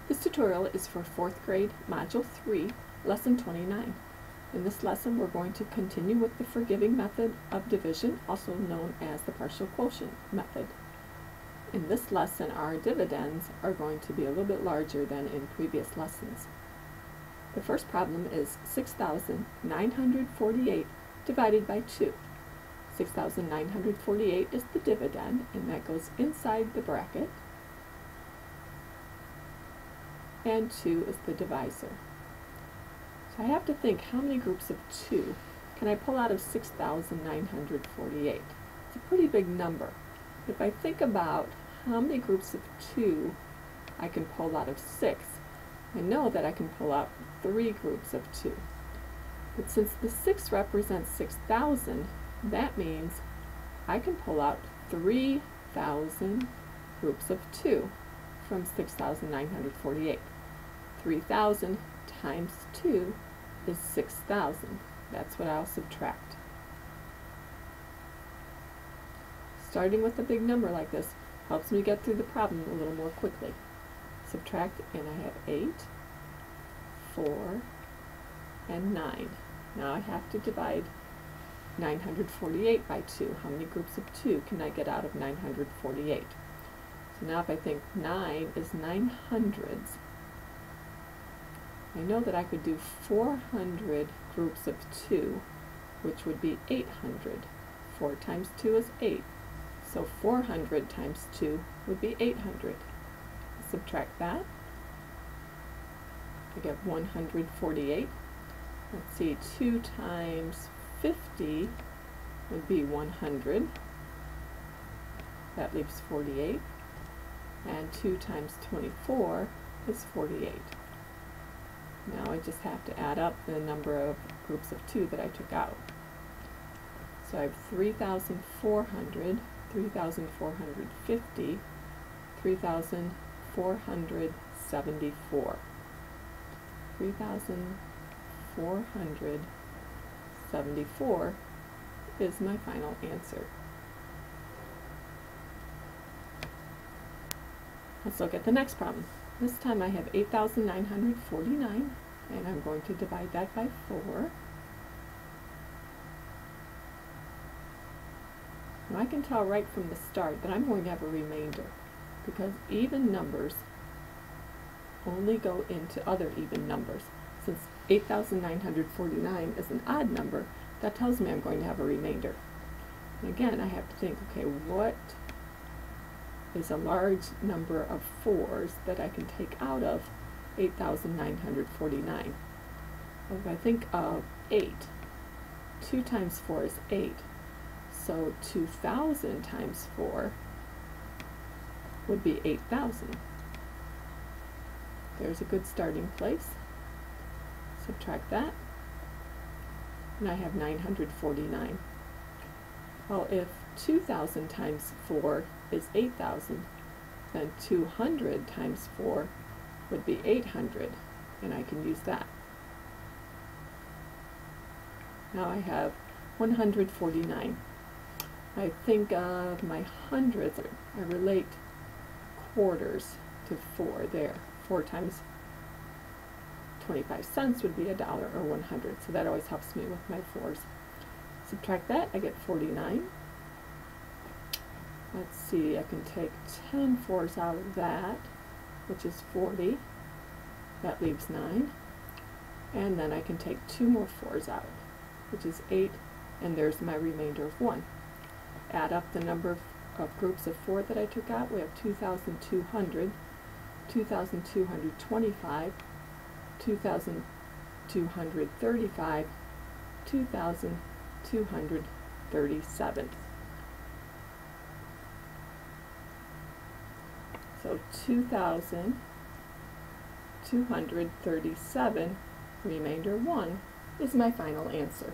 This tutorial is for 4th grade, Module 3, Lesson 29. In this lesson, we're going to continue with the forgiving method of division, also known as the partial quotient method. In this lesson, our dividends are going to be a little bit larger than in previous lessons. The first problem is 6,948 divided by 2. 6,948 is the dividend, and that goes inside the bracket. And 2 is the divisor. So I have to think, how many groups of 2 can I pull out of 6,948? It's a pretty big number. If I think about how many groups of 2 I can pull out of 6, I know that I can pull out 3 groups of 2. But since the 6 represents 6,000, that means I can pull out 3,000 groups of 2 from 6,948. 3,000 times 2 is 6,000. That's what I'll subtract. Starting with a big number like this helps me get through the problem a little more quickly. Subtract, and I have 8, 4, and 9. Now I have to divide 948 by 2. How many groups of 2 can I get out of 948? So now if I think 9 is 900s, I know that I could do 400 groups of 2, which would be 800. 4 times 2 is 8. So 400 times 2 would be 800. Subtract that. I get 148. Let's see, 2 times 50 would be 100. That leaves 48. And 2 times 24 is 48. Now I just have to add up the number of groups of 2 that I took out. So I have 3,400, 3,450, 3,474. 3,474 is my final answer. Let's look at the next problem. This time I have 8,949, and I'm going to divide that by 4. Now I can tell right from the start that I'm going to have a remainder, because even numbers only go into other even numbers. Since 8,949 is an odd number, that tells me I'm going to have a remainder. And again, I have to think, okay, what is a large number of 4s that I can take out of 8,949. Well, if I think of 8, 2 times 4 is 8, so 2,000 times 4 would be 8,000. There's a good starting place. Subtract that, and I have 949. Well, if 2,000 times 4 is 8,000, then 200 times 4 would be 800, and I can use that. Now I have 149. I think of my hundreds. I relate quarters to 4 there. 4 times 25 cents would be $1 or 100, so that always helps me with my 4s. Subtract that, I get 49. Let's see, I can take 10 4s out of that, which is 40. That leaves 9. And then I can take 2 more 4s out, which is 8, and there's my remainder of 1. Add up the number of groups of 4 that I took out. We have 2,200, 2,225, 2,235, 2,237. So 2,237, remainder 1, is my final answer.